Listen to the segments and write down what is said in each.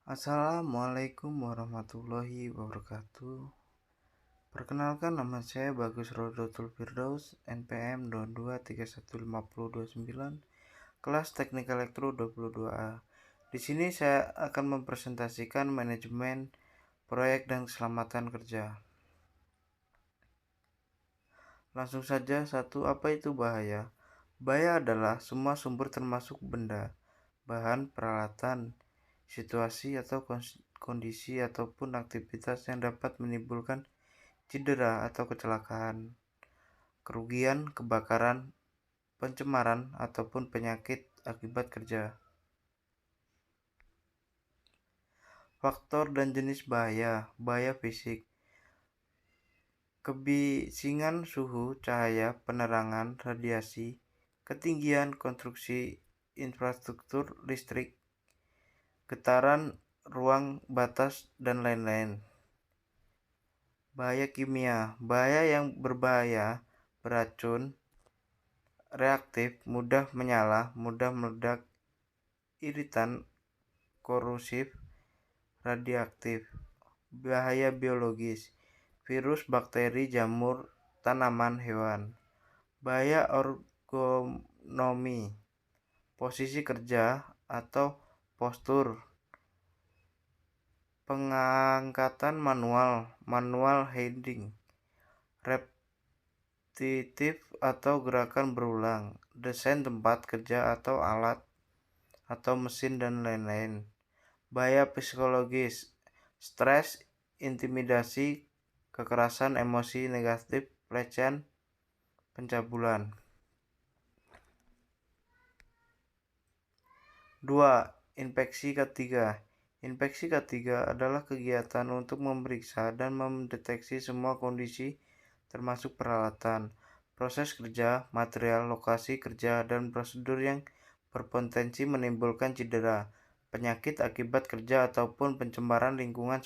Assalamualaikum warahmatullahi wabarakatuh. Perkenalkan, nama saya Bagus Rodotul Firdaus, NPM 22315029, kelas Teknik Elektro 22A. Di sini saya akan mempresentasikan manajemen proyek dan keselamatan kerja. Langsung saja, apa itu bahaya? Bahaya adalah semua sumber termasuk benda, bahan, peralatan, situasi atau kondisi ataupun aktivitas yang dapat menimbulkan cedera atau kecelakaan, kerugian, kebakaran, pencemaran, ataupun penyakit akibat kerja. Faktor dan jenis bahaya. Bahaya fisik: kebisingan suhu, cahaya, penerangan, radiasi, ketinggian, konstruksi infrastruktur listrik, getaran ruang, batas, dan lain-lain. Bahaya kimia: bahaya yang berbahaya, beracun, reaktif, mudah menyala, mudah meledak, iritan, korosif, radioaktif. Bahaya biologis: virus, bakteri, jamur, tanaman, hewan. Bahaya ergonomi: posisi kerja atau postur, pengangkatan manual handling, repetitif atau gerakan berulang, desain tempat kerja atau alat atau mesin, dan lain-lain. Bahaya psikologis: stres, intimidasi, kekerasan, emosi negatif, pelecehan, pencabulan. 2. Inspeksi K3. Inspeksi K3 adalah kegiatan untuk memeriksa dan mendeteksi semua kondisi termasuk peralatan, proses kerja, material, lokasi kerja, dan prosedur yang berpotensi menimbulkan cedera, penyakit akibat kerja ataupun pencemaran lingkungan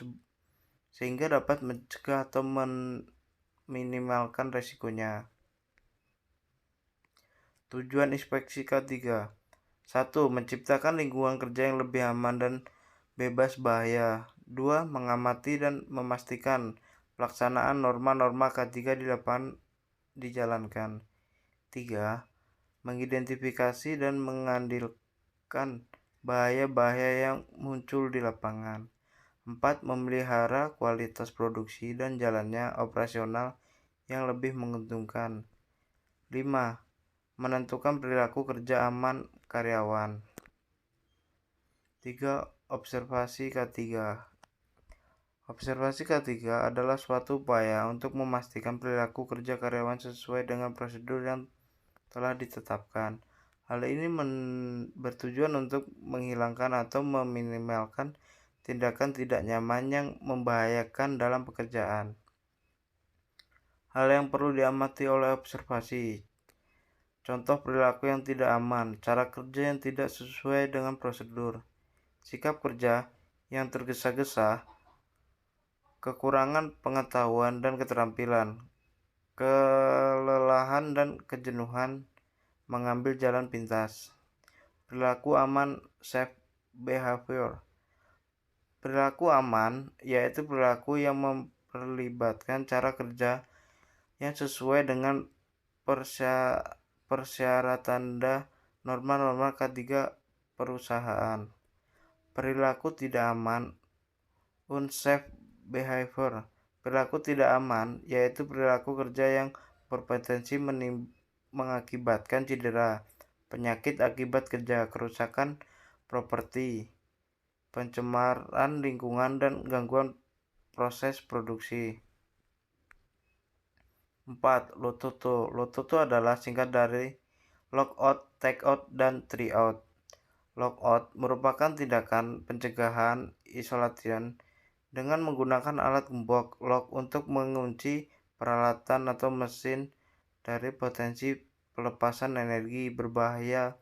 sehingga dapat mencegah atau meminimalkan resikonya. Tujuan inspeksi K3: 1. Menciptakan lingkungan kerja yang lebih aman dan bebas bahaya. 2. Mengamati dan memastikan pelaksanaan norma-norma K3 di lapangan dijalankan. 3. Mengidentifikasi dan mengandalkan bahaya-bahaya yang muncul di lapangan. 4. Memelihara kualitas produksi dan jalannya operasional yang lebih menguntungkan. 5. Menentukan perilaku kerja aman karyawan. 3. Observasi K3. Observasi K3 adalah suatu upaya untuk memastikan perilaku kerja karyawan sesuai dengan prosedur yang telah ditetapkan. Hal ini bertujuan untuk menghilangkan atau meminimalkan tindakan tidak nyaman yang membahayakan dalam pekerjaan. Hal yang perlu diamati oleh observasi: contoh perilaku yang tidak aman, cara kerja yang tidak sesuai dengan prosedur, sikap kerja yang tergesa-gesa, kekurangan pengetahuan dan keterampilan, kelelahan dan kejenuhan mengambil jalan pintas. Perilaku aman, safe behavior. Perilaku aman yaitu perilaku yang memperlibatkan cara kerja yang sesuai dengan persyaratan dan norma-norma K3 perusahaan. Perilaku tidak aman, unsafe behavior. Perilaku tidak aman yaitu perilaku kerja yang berpotensi mengakibatkan cedera, penyakit akibat kerja, kerusakan properti, pencemaran lingkungan, dan gangguan proses produksi. 4. Lototo. Lototo adalah singkat dari lockout, takeout, dan tryout. Lockout merupakan tindakan pencegahan isolation dengan menggunakan alat gembok lock untuk mengunci peralatan atau mesin dari potensi pelepasan energi berbahaya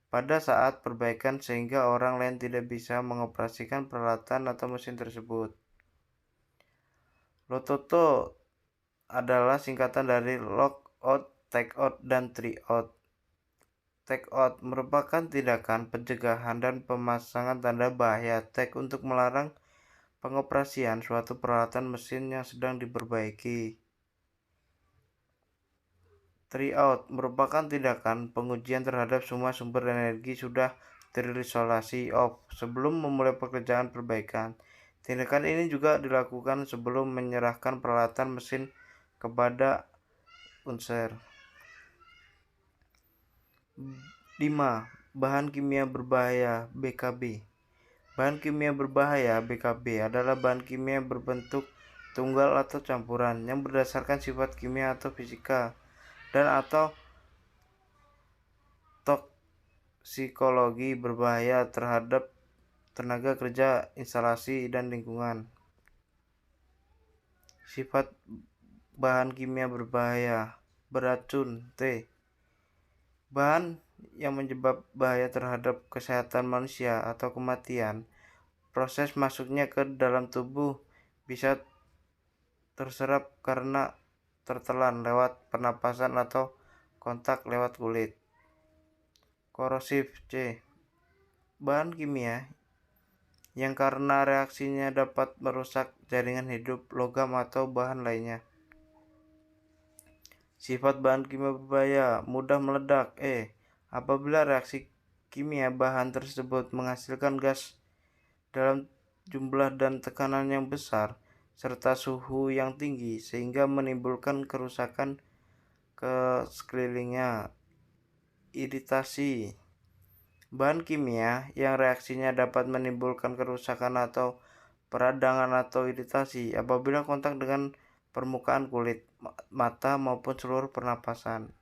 pada saat perbaikan sehingga orang lain tidak bisa mengoperasikan peralatan atau mesin tersebut. Lototo adalah singkatan dari lockout, takeout, dan tryout. Take out merupakan tindakan pencegahan dan pemasangan tanda bahaya tag untuk melarang pengoperasian suatu peralatan mesin yang sedang diperbaiki. Try out merupakan tindakan pengujian terhadap semua sumber energi sudah terisolasi off sebelum memulai pekerjaan perbaikan. Tindakan ini juga dilakukan sebelum menyerahkan peralatan mesin kepada user. 5. Bahan kimia berbahaya BKB. Bahan kimia berbahaya BKB adalah bahan kimia berbentuk tunggal atau campuran yang berdasarkan sifat kimia atau fisika dan atau toksikologi berbahaya terhadap tenaga kerja, instalasi, dan lingkungan. Sifat bahan kimia berbahaya beracun T. Bahan yang menyebabkan bahaya terhadap kesehatan manusia atau kematian. Proses masuknya ke dalam tubuh bisa terserap karena tertelan lewat pernapasan atau kontak lewat kulit. Korosif C. Bahan kimia yang karena reaksinya dapat merusak jaringan hidup, logam atau bahan lainnya. Sifat bahan kimia berbahaya mudah meledak. Apabila reaksi kimia bahan tersebut menghasilkan gas dalam jumlah dan tekanan yang besar serta suhu yang tinggi sehingga menimbulkan kerusakan ke sekelilingnya. Iritasi. Bahan kimia yang reaksinya dapat menimbulkan kerusakan atau peradangan atau iritasi apabila kontak dengan permukaan kulit, mata maupun seluruh pernapasan.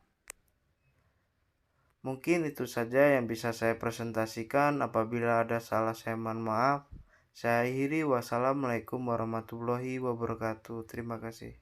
Mungkin itu saja yang bisa saya presentasikan. Apabila ada salah saya mohon maaf. Saya akhiri. Wassalamualaikum warahmatullahi wabarakatuh. Terima kasih.